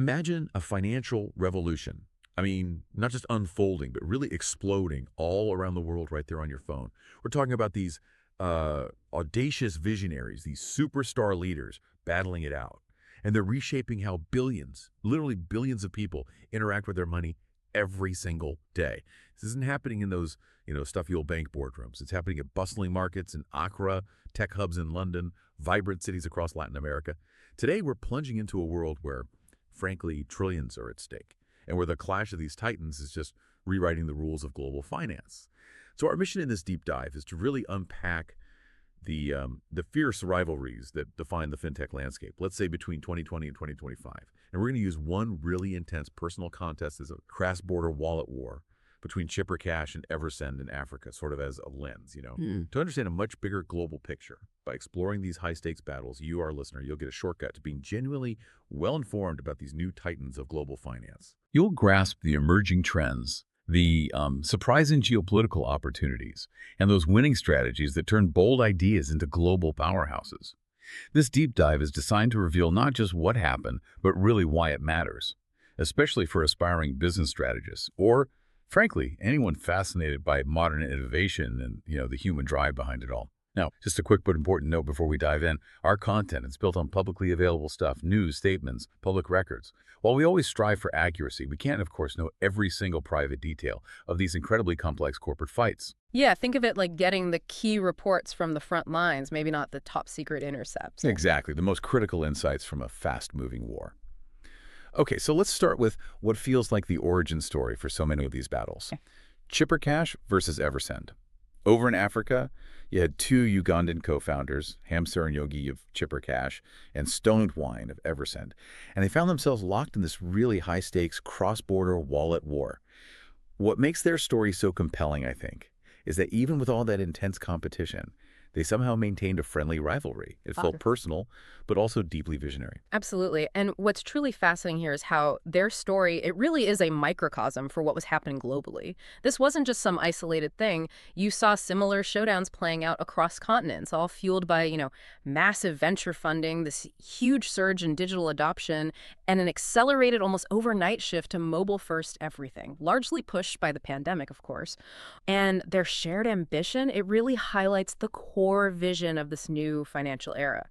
Imagine a financial revolution. I mean, not just unfolding, but really exploding all around the world right there on your phone. We're talking about these audacious visionaries, these superstar leaders battling it out. And they're reshaping how billions, literally billions of people interact with their money every single day. This isn't happening in those, stuffy old bank boardrooms. It's happening at bustling markets in Accra, tech hubs in London, vibrant cities across Latin America. Today, we're plunging into a world where, frankly, trillions are at stake, and where the clash of these titans is just rewriting the rules of global finance. So our mission in this deep dive is to really unpack the fierce rivalries that define the fintech landscape, let's say between 2020 and 2025. And we're going to use one really intense personal contest as a cross-border wallet war between Chipper Cash and Eversend in Africa, sort of as a lens, to understand a much bigger global picture. By exploring these high-stakes battles, you, our listener, you'll get a shortcut to being genuinely well-informed about these new titans of global finance. You'll grasp the emerging trends, the surprising geopolitical opportunities, and those winning strategies that turn bold ideas into global powerhouses. This deep dive is designed to reveal not just what happened, but really why it matters, especially for aspiring business strategists or, frankly, anyone fascinated by modern innovation and, the human drive behind it all. Now, just a quick but important note before we dive in. Our content is built on publicly available stuff, news, statements, public records. While we always strive for accuracy, we can't, of course, know every single private detail of these incredibly complex corporate fights. Yeah, think of it like getting the key reports from the front lines, maybe not the top secret intercepts. Exactly, the most critical insights from a fast-moving war. Okay, so let's start with what feels like the origin story for so many of these battles. Okay. Chipper Cash versus Eversend. Over in Africa, you had two Ugandan co-founders, Hamster and Yogi of Chipper Cash and Stoned Wine of Eversend, and they found themselves locked in this really high-stakes cross-border wallet war. What makes their story so compelling, I think, is that even with all that intense competition, they somehow maintained a friendly rivalry. It felt personal, but also deeply visionary. Absolutely. And what's truly fascinating here is how their story, it really is a microcosm for what was happening globally. This wasn't just some isolated thing. You saw similar showdowns playing out across continents, all fueled by, massive venture funding, this huge surge in digital adoption, and an accelerated, almost overnight shift to mobile-first everything, largely pushed by the pandemic, of course. And their shared ambition, it really highlights the core vision of this new financial era.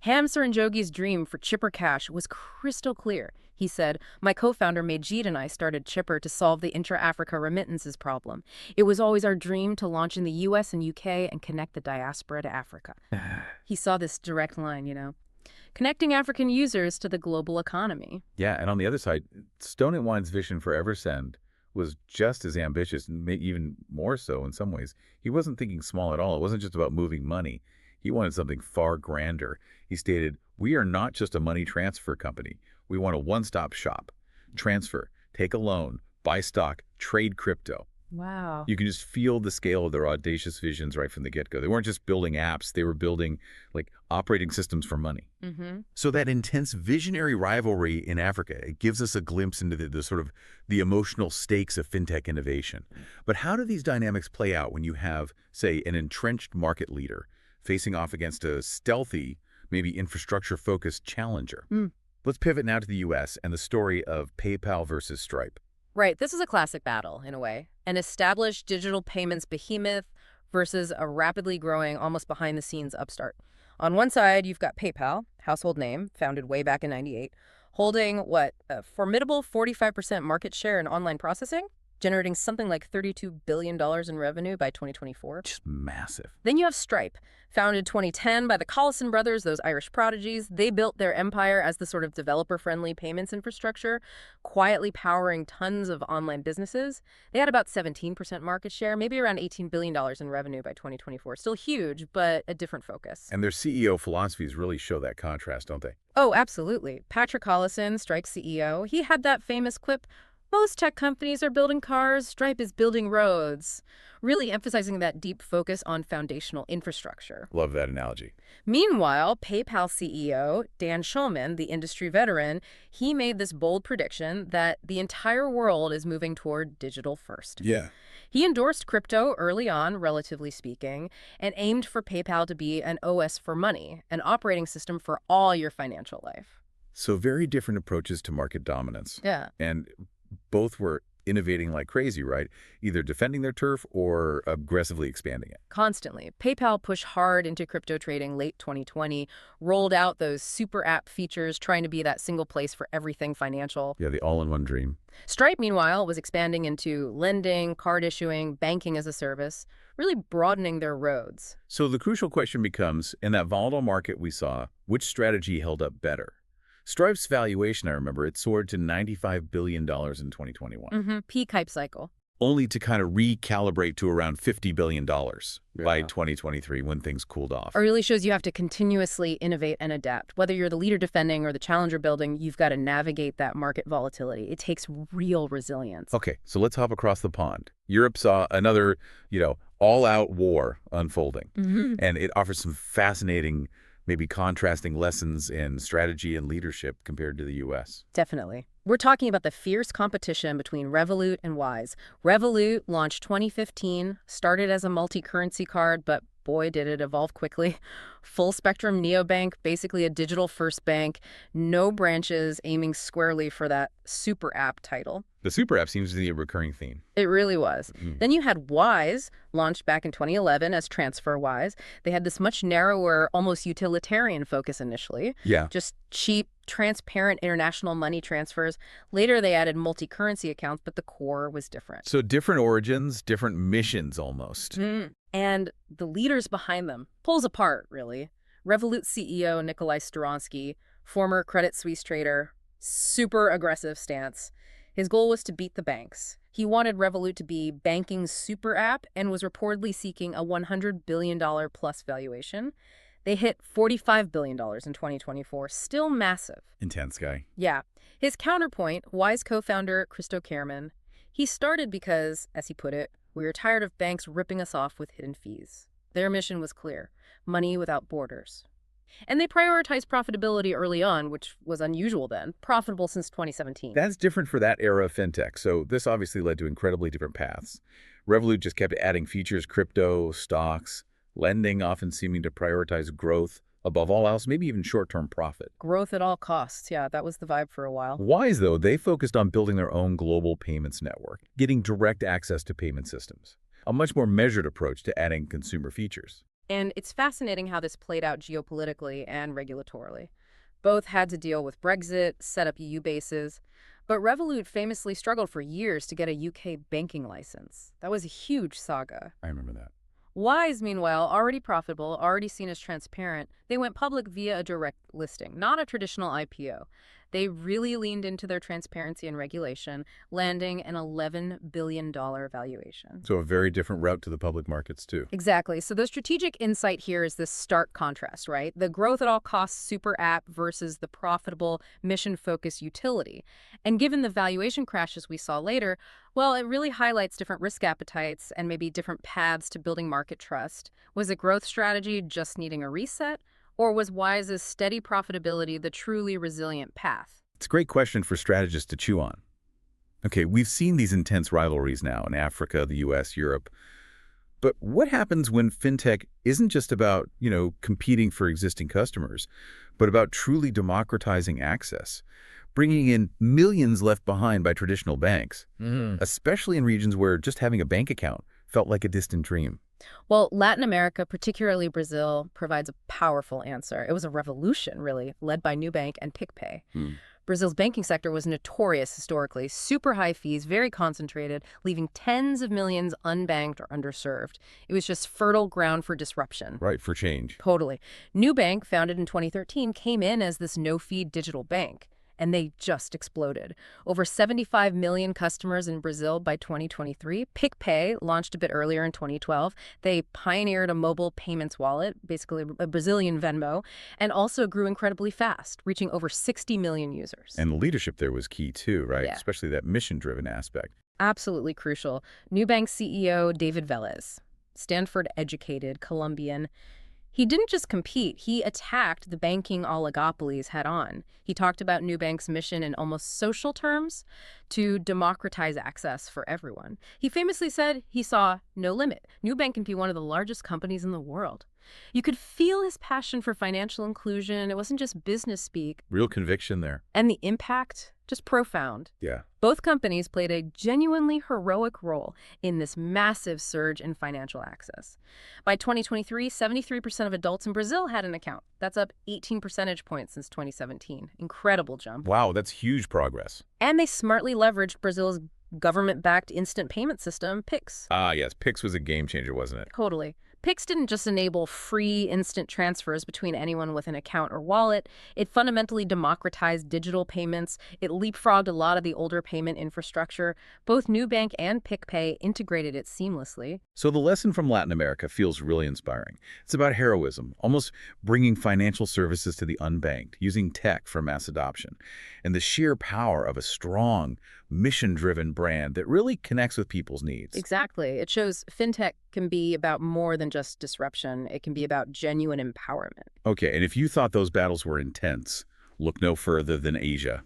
Hamster and Jogi's dream for Chipper Cash was crystal clear. He said, "My co-founder Majid and I started Chipper to solve the intra-Africa remittances problem. It was always our dream to launch in the US and UK and connect the diaspora to Africa." He saw this direct line, connecting African users to the global economy. Yeah, and on the other side, Stone and Wine's vision for Eversend was just as ambitious, and even more so in some ways. He wasn't thinking small at all. It wasn't just about moving money. He wanted something far grander. He stated, "We are not just a money transfer company. We want a one-stop shop. Transfer, take a loan, buy stock, trade crypto." Wow. You can just feel the scale of their audacious visions right from the get-go. They weren't just building apps. They were building operating systems for money. Mm-hmm. So that intense visionary rivalry in Africa, it gives us a glimpse into the sort of the emotional stakes of fintech innovation. But how do these dynamics play out when you have, say, an entrenched market leader facing off against a stealthy, maybe infrastructure-focused challenger? Let's pivot now to the US and the story of PayPal versus Stripe. Right. This is a classic battle, in a way. An established digital payments behemoth versus a rapidly growing, almost behind-the-scenes upstart. On one side, you've got PayPal, household name, founded way back in '98, holding, a formidable 45% market share in online processing, generating something like $32 billion in revenue by 2024. Just massive. Then you have Stripe, founded 2010 by the Collison brothers, those Irish prodigies. They built their empire as the sort of developer-friendly payments infrastructure, quietly powering tons of online businesses. They had about 17% market share, maybe around $18 billion in revenue by 2024. Still huge, but a different focus. And their CEO philosophies really show that contrast, don't they? Oh, absolutely. Patrick Collison, Stripe's CEO, he had that famous quip, "Most tech companies are building cars, Stripe is building roads," really emphasizing that deep focus on foundational infrastructure. Love that analogy. Meanwhile, PayPal CEO Dan Schulman, the industry veteran, he made this bold prediction that the entire world is moving toward digital first. Yeah. He endorsed crypto early on, relatively speaking, and aimed for PayPal to be an OS for money, an operating system for all your financial life. So very different approaches to market dominance. Yeah. And both were innovating like crazy, right? Either defending their turf or aggressively expanding it. Constantly. PayPal pushed hard into crypto trading late 2020, rolled out those super app features, trying to be that single place for everything financial. Yeah, the all-in-one dream. Stripe, meanwhile, was expanding into lending, card issuing, banking as a service, really broadening their roads. So the crucial question becomes, in that volatile market we saw, which strategy held up better? Stripe's valuation, I remember, it soared to $95 billion in 2021. Peak hype cycle. Only to kind of recalibrate to around $50 billion by Yeah. 2023 when things cooled off. It really shows you have to continuously innovate and adapt. Whether you're the leader defending or the challenger building, you've got to navigate that market volatility. It takes real resilience. Okay, so let's hop across the pond. Europe saw another, all-out war unfolding, and it offers some fascinating, maybe contrasting lessons in strategy and leadership compared to the U.S. Definitely. We're talking about the fierce competition between Revolut and Wise. Revolut launched 2015, started as a multi-currency card, but boy, did it evolve quickly. Full-spectrum neobank, basically a digital-first bank, no branches, aiming squarely for that super app title. The super app seems to be a recurring theme. It really was. Then you had Wise, launched back in 2011 as TransferWise. They had this much narrower, almost utilitarian focus initially. Yeah. Just cheap, transparent international money transfers. Later, they added multi-currency accounts, but the core was different. So different origins, different missions almost. And the leaders behind them pulls apart, really. Revolut CEO Nikolai Storonsky, former Credit Suisse trader, super aggressive stance. His goal was to beat the banks. He wanted Revolut to be banking's super app and was reportedly seeking a $100 billion plus valuation. They hit $45 billion in 2024, still massive. Intense guy. Yeah. His counterpoint, Wise co-founder Christo Kerman, he started because, as he put it, we were tired of banks ripping us off with hidden fees. Their mission was clear: money without borders. And they prioritized profitability early on, which was unusual then, profitable since 2017. That's different for that era of fintech. So this obviously led to incredibly different paths. Revolut just kept adding features, crypto, stocks, lending often seeming to prioritize growth above all else, maybe even short-term profit. Growth at all costs. Yeah, that was the vibe for a while. Wise, though, they focused on building their own global payments network, getting direct access to payment systems, a much more measured approach to adding consumer features. And it's fascinating how this played out geopolitically and regulatorily. Both had to deal with Brexit, set up EU bases, but Revolut famously struggled for years to get a UK banking license. That was a huge saga. I remember that. Wise, meanwhile, already profitable, already seen as transparent, they went public via a direct listing, not a traditional IPO. They really leaned into their transparency and regulation, landing an $11 billion valuation. So a very different route to the public markets, too. Exactly. So the strategic insight here is this stark contrast, right? The growth at all costs super app versus the profitable mission-focused utility. And given the valuation crashes we saw later, well, it really highlights different risk appetites and maybe different paths to building market trust. Was a growth strategy just needing a reset? Or was Wise's steady profitability the truly resilient path? It's a great question for strategists to chew on. Okay, we've seen these intense rivalries now in Africa, the US, Europe. But what happens when fintech isn't just about, competing for existing customers, but about truly democratizing access, bringing in millions left behind by traditional banks, especially in regions where just having a bank account felt like a distant dream? Well, Latin America, particularly Brazil, provides a powerful answer. It was a revolution, really, led by Nubank and PicPay. Brazil's banking sector was notorious historically, super high fees, very concentrated, leaving tens of millions unbanked or underserved. It was just fertile ground for disruption. Right, for change. Totally. Nubank, founded in 2013, came in as this no-fee digital bank. And they just exploded. Over 75 million customers in Brazil by 2023. PicPay launched a bit earlier in 2012. They pioneered a mobile payments wallet, basically a Brazilian Venmo, and also grew incredibly fast, reaching over 60 million users. And the leadership there was key too, right? Yeah. Especially that mission-driven aspect. Absolutely crucial. Nubank CEO David Vélez, Stanford-educated Colombian. He didn't just compete, he attacked the banking oligopolies head-on. He talked about Nubank's mission in almost social terms to democratize access for everyone. He famously said he saw no limit. Nubank can be one of the largest companies in the world. You could feel his passion for financial inclusion. It wasn't just business speak. Real conviction there. And the impact, just profound. Yeah. Both companies played a genuinely heroic role in this massive surge in financial access. By 2023, 73% of adults in Brazil had an account. That's up 18 percentage points since 2017. Incredible jump. Wow, that's huge progress. And they smartly leveraged Brazil's government-backed instant payment system, Pix. Ah, yes, Pix was a game changer, wasn't it? Totally. Pix didn't just enable free instant transfers between anyone with an account or wallet. It fundamentally democratized digital payments. It leapfrogged a lot of the older payment infrastructure. Both Nubank and PicPay integrated it seamlessly. So the lesson from Latin America feels really inspiring. It's about heroism, almost bringing financial services to the unbanked, using tech for mass adoption, and the sheer power of a strong, mission-driven brand that really connects with people's needs. Exactly. It shows fintech can be about more than just disruption. It can be about genuine empowerment. Okay, and if you thought those battles were intense, look no further than Asia.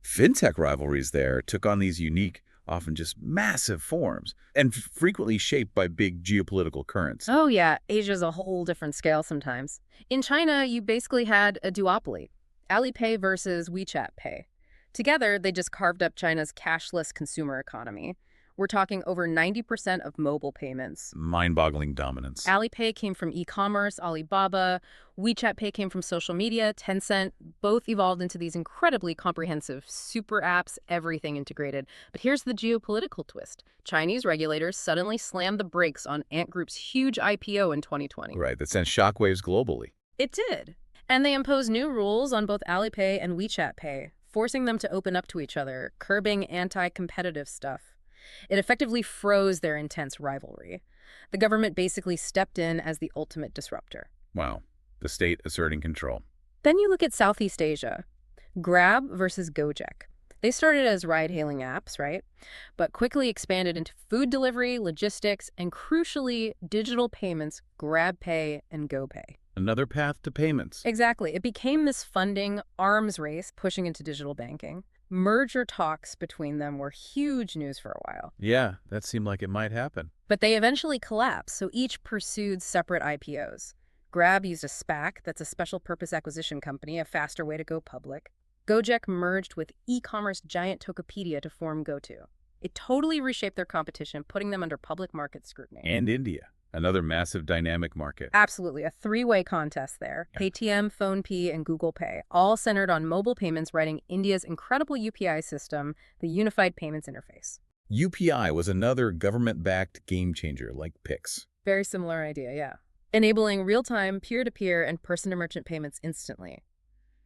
Fintech rivalries there took on these unique, often just massive forms, and frequently shaped by big geopolitical currents. Oh yeah, Asia's a whole different scale sometimes. In China, you basically had a duopoly, Alipay versus WeChat Pay. Together, they just carved up China's cashless consumer economy. We're talking over 90% of mobile payments. Mind-boggling dominance. Alipay came from e-commerce, Alibaba. WeChat Pay came from social media, Tencent. Both evolved into these incredibly comprehensive super apps, everything integrated. But here's the geopolitical twist. Chinese regulators suddenly slammed the brakes on Ant Group's huge IPO in 2020. Right, that sent shockwaves globally. It did. And they imposed new rules on both Alipay and WeChat Pay, forcing them to open up to each other, curbing anti-competitive stuff. It effectively froze their intense rivalry. The government basically stepped in as the ultimate disruptor. Wow, the state asserting control. Then you look at Southeast Asia. Grab versus Gojek. They started as ride-hailing apps, right? But quickly expanded into food delivery, logistics, and crucially, digital payments, GrabPay and GoPay. Another path to payments. Exactly. It became this funding arms race pushing into digital banking. Merger talks between them were huge news for a while. Yeah, that seemed like it might happen. But they eventually collapsed, so each pursued separate IPOs. Grab used a SPAC, that's a special purpose acquisition company, a faster way to go public. Gojek merged with e-commerce giant Tokopedia to form GoTo. It totally reshaped their competition, putting them under public market scrutiny. And India, another massive dynamic market. Absolutely, a three-way contest there. Paytm, PhonePe, and Google Pay, all centered on mobile payments, riding India's incredible UPI system, the Unified Payments Interface. UPI was another government-backed game changer like Pix. Very similar idea, yeah. Enabling real-time, peer-to-peer, and person-to-merchant payments instantly.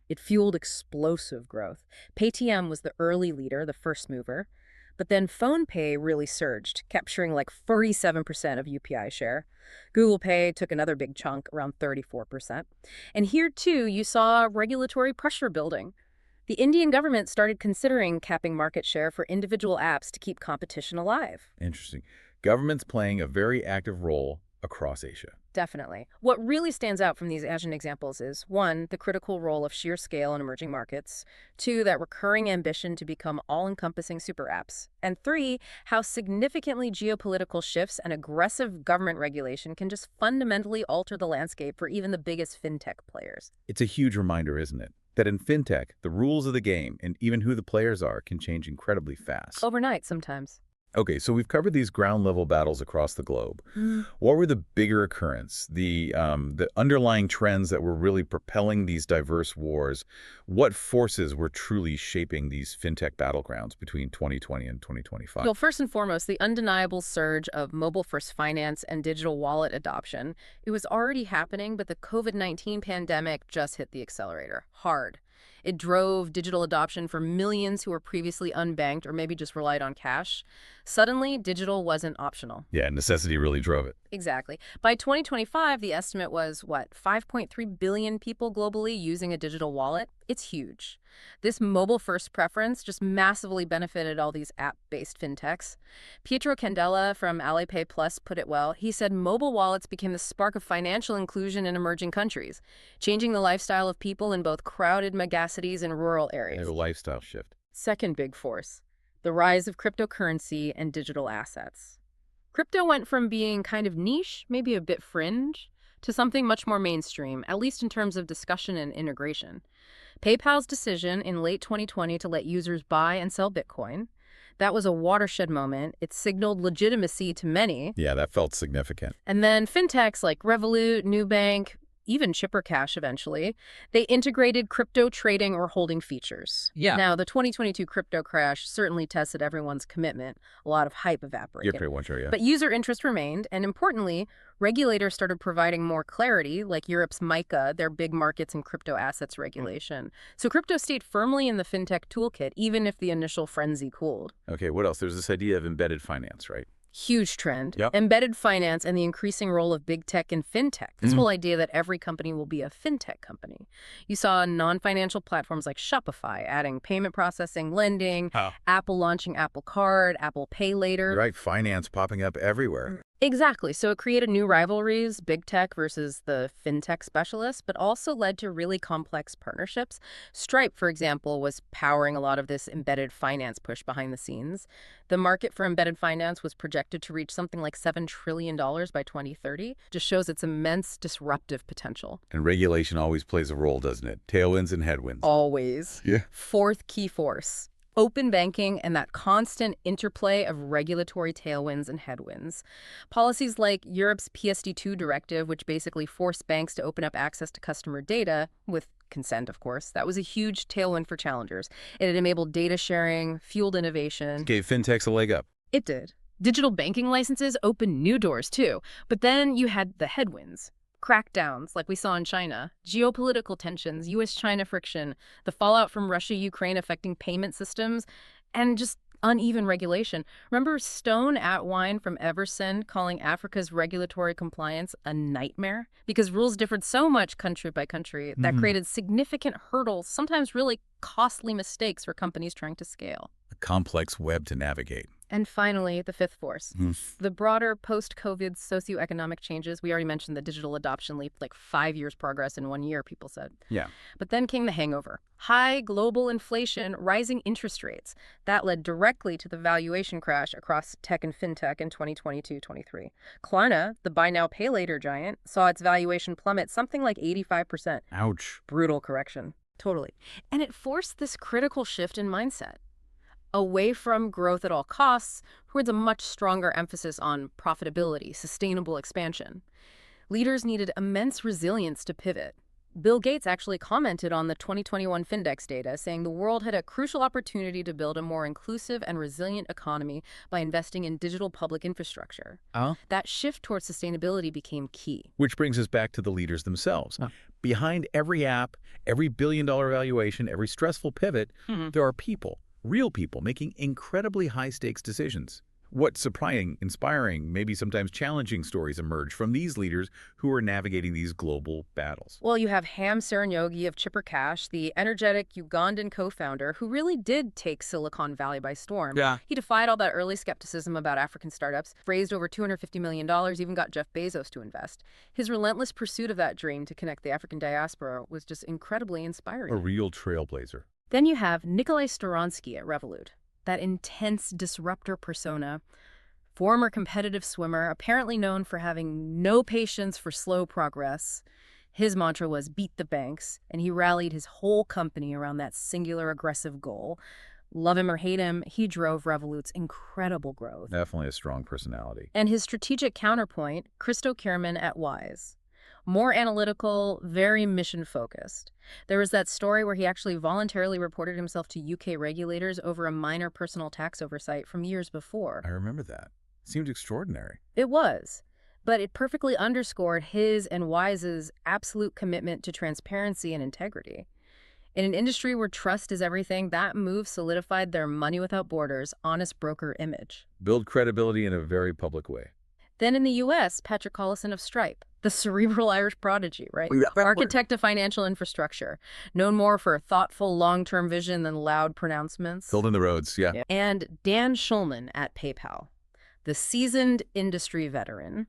It fueled explosive growth. Paytm was the early leader, the first mover. But then PhonePe really surged, capturing like 47% of UPI share. Google Pay took another big chunk, around 34%. And here, too, you saw regulatory pressure building. The Indian government started considering capping market share for individual apps to keep competition alive. Interesting. Governments playing a very active role across Asia. Definitely. What really stands out from these Asian examples is, 1, the critical role of sheer scale in emerging markets, 2, that recurring ambition to become all-encompassing super apps, and 3, how significantly geopolitical shifts and aggressive government regulation can just fundamentally alter the landscape for even the biggest fintech players. It's a huge reminder, isn't it? That in fintech, the rules of the game and even who the players are can change incredibly fast. Overnight, sometimes. Okay, so we've covered these ground-level battles across the globe. What were the bigger occurrents, the underlying trends that were really propelling these diverse wars? What forces were truly shaping these fintech battlegrounds between 2020 and 2025? Well, first and foremost, the undeniable surge of mobile-first finance and digital wallet adoption. It was already happening, but the COVID-19 pandemic just hit the accelerator hard. It drove digital adoption for millions who were previously unbanked or maybe just relied on cash. Suddenly, digital wasn't optional. Yeah, necessity really drove it. Exactly. By 2025, the estimate was, 5.3 billion people globally using a digital wallet? It's huge. This mobile-first preference just massively benefited all these app-based fintechs. Pietro Candela from Alipay Plus put it well. He said mobile wallets became the spark of financial inclusion in emerging countries, changing the lifestyle of people in both crowded megacities and rural areas. A lifestyle shift. Second big force, the rise of cryptocurrency and digital assets. Crypto went from being kind of niche, maybe a bit fringe, to something much more mainstream, at least in terms of discussion and integration. PayPal's decision in late 2020 to let users buy and sell Bitcoin, that was a watershed moment. It signaled legitimacy to many. Yeah, that felt significant. And then fintechs like Revolut, Nubank, even Chipper Cash eventually, they integrated crypto trading or holding features. Yeah. Now, the 2022 crypto crash certainly tested everyone's commitment. A lot of hype evaporated. You're pretty much sure, yeah. But user interest remained, and importantly, regulators started providing more clarity, like Europe's MiCA, their big markets and crypto assets regulation. So crypto stayed firmly in the fintech toolkit, even if the initial frenzy cooled. Okay, what else? There's this idea of embedded finance, right? Huge trend. Yep. Embedded finance and the increasing role of big tech and fintech. This whole idea that every company will be a fintech company. You saw non-financial platforms like Shopify adding payment processing, lending, Apple launching Apple Card, Apple Pay Later. Right, finance popping up everywhere. Exactly. So it created new rivalries, big tech versus the fintech specialists, but also led to really complex partnerships. Stripe, for example, was powering a lot of this embedded finance push behind the scenes. The market for embedded finance was projected to reach something like $7 trillion by 2030. Just shows its immense disruptive potential. And regulation always plays a role, doesn't it? Tailwinds and headwinds. Always. Yeah. Fourth key force. Open banking and that constant interplay of regulatory tailwinds and headwinds. Policies like Europe's PSD2 directive, which basically forced banks to open up access to customer data, with consent, of course, that was a huge tailwind for challengers. It had enabled data sharing, fueled innovation. Gave fintechs a leg up. It did. Digital banking licenses opened new doors, too. But then you had the headwinds. Crackdowns, like we saw in China, geopolitical tensions, U.S.-China friction, the fallout from Russia-Ukraine affecting payment systems, and just uneven regulation. Remember Stone Atwine from Eversend calling Africa's regulatory compliance a nightmare? Because rules differed so much country by country that created significant hurdles, sometimes really costly mistakes for companies trying to scale. A complex web to navigate. And finally, the fifth force, the broader post-COVID socioeconomic changes. We already mentioned the digital adoption leap, like 5 years progress in 1 year, people said. Yeah. But then came the hangover. High global inflation, rising interest rates. That led directly to the valuation crash across tech and fintech in 2022-23. Klarna, the buy now, pay later giant, saw its valuation plummet something like 85%. Ouch. Brutal correction. Totally. And it forced this critical shift in mindset. Away from growth at all costs towards a much stronger emphasis on profitability, sustainable expansion. Leaders needed immense resilience to pivot. Bill Gates actually commented on the 2021 Findex data, saying the world had a crucial opportunity to build a more inclusive and resilient economy by investing in digital public infrastructure. That shift towards sustainability became key. Which brings us back to the leaders themselves. Behind every app, every billion-dollar valuation, every stressful pivot, there are people. Real people making incredibly high-stakes decisions. What surprising, inspiring, maybe sometimes challenging stories emerge from these leaders who are navigating these global battles? Well, you have Ham Serenyogi of Chipper Cash, the energetic Ugandan co-founder who really did take Silicon Valley by storm. Yeah. He defied all that early skepticism about African startups, raised over $250 million, even got Jeff Bezos to invest. His relentless pursuit of that dream to connect the African diaspora was just incredibly inspiring. A real trailblazer. Then you have Nikolai Storonsky at Revolut, that intense disruptor persona, former competitive swimmer, apparently known for having no patience for slow progress. His mantra was beat the banks, and he rallied his whole company around that singular aggressive goal. Love him or hate him, he drove Revolut's incredible growth. Definitely a strong personality. And his strategic counterpoint, Christo Kierman at Wise. More analytical, very mission-focused. There was that story where he actually voluntarily reported himself to UK regulators over a minor personal tax oversight from years before. I remember that. Seemed extraordinary. It was. But it perfectly underscored his and Wise's absolute commitment to transparency and integrity. In an industry where trust is everything, that move solidified their money without borders, honest broker image. Build credibility in a very public way. Then in the U.S., Patrick Collison of Stripe, the cerebral Irish prodigy, right? Architect of financial infrastructure, known more for thoughtful long-term vision than loud pronouncements. Filled in the roads, yeah. And Dan Schulman at PayPal, the seasoned industry veteran,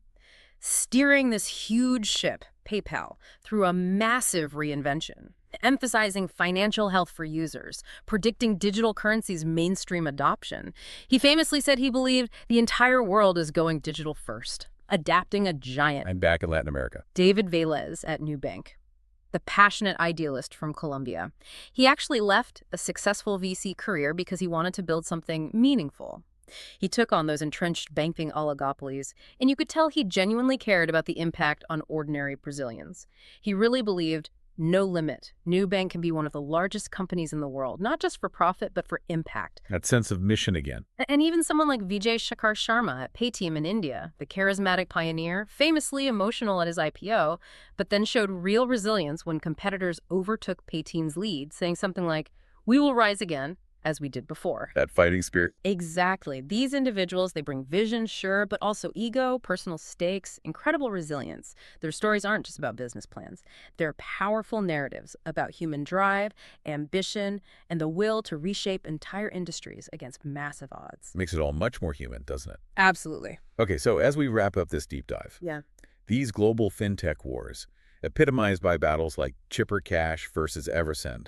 steering this huge ship, PayPal, through a massive reinvention, emphasizing financial health for users, predicting digital currency's mainstream adoption. He famously said he believed the entire world is going digital first, adapting a giant. I'm back in Latin America. David Velez at Nubank, the passionate idealist from Colombia. He actually left a successful VC career because he wanted to build something meaningful. He took on those entrenched banking oligopolies, and you could tell he genuinely cared about the impact on ordinary Brazilians. He really believed, no limit, Nubank can be one of the largest companies in the world, not just for profit, but for impact. That sense of mission again. And even someone like Vijay Shekhar Sharma at Paytm in India, the charismatic pioneer, famously emotional at his IPO, but then showed real resilience when competitors overtook Paytm's lead, saying something like, "We will rise again, as we did before." That fighting spirit. Exactly. These individuals, they bring vision, sure, but also ego, personal stakes, incredible resilience. Their stories aren't just about business plans. They're powerful narratives about human drive, ambition, and the will to reshape entire industries against massive odds. Makes it all much more human, doesn't it? Absolutely. Okay, so as we wrap up this deep dive, these global fintech wars, epitomized by battles like Chipper Cash versus Eversend,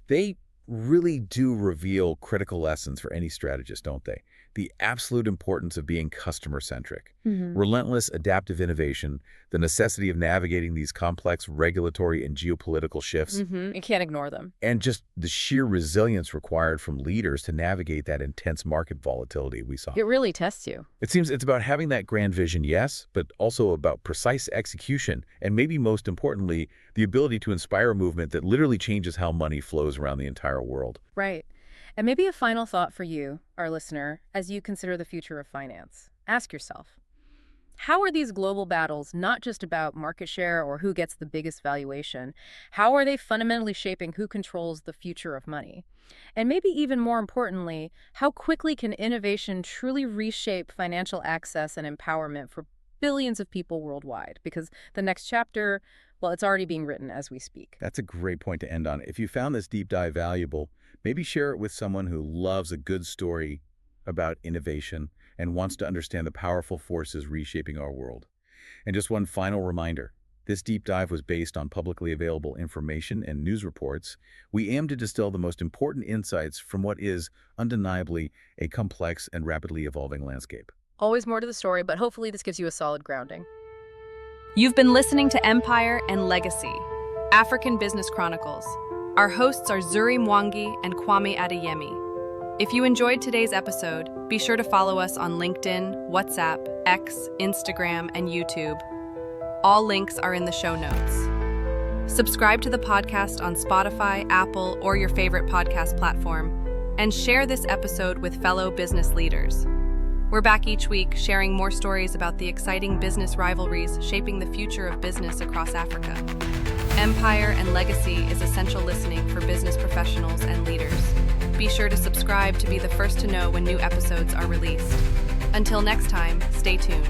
they really do reveal critical lessons for any strategist, don't they? The absolute importance of being customer-centric, relentless adaptive innovation, the necessity of navigating these complex regulatory and geopolitical shifts, You can't ignore them. and just the sheer resilience required from leaders to navigate that intense market volatility we saw. It really tests you. It seems it's about having that grand vision, yes, but also about precise execution, and maybe most importantly, the ability to inspire a movement that literally changes how money flows around the entire world. Right. And maybe a final thought for you, our listener, as you consider the future of finance. Ask yourself, how are these global battles not just about market share or who gets the biggest valuation? How are they fundamentally shaping who controls the future of money? And maybe even more importantly, how quickly can innovation truly reshape financial access and empowerment for billions of people worldwide? Because the next chapter, well, it's already being written as we speak. That's a great point to end on. If you found this deep dive valuable, maybe share it with someone who loves a good story about innovation and wants to understand the powerful forces reshaping our world. And just one final reminder, this deep dive was based on publicly available information and news reports. We aim to distill the most important insights from what is undeniably a complex and rapidly evolving landscape. Always more to the story, but hopefully this gives you a solid grounding. You've been listening to Empire and Legacy, African Business Chronicles. Our hosts are Zuri Mwangi and Kwame Adeyemi. If you enjoyed today's episode, be sure to follow us on LinkedIn, WhatsApp, X, Instagram, and YouTube. All links are in the show notes. Subscribe to the podcast on Spotify, Apple, or your favorite podcast platform, and share this episode with fellow business leaders. We're back each week sharing more stories about the exciting business rivalries shaping the future of business across Africa. Empire and Legacy is essential listening for business professionals and leaders. Be sure to subscribe to be the first to know when new episodes are released. Until next time, stay tuned.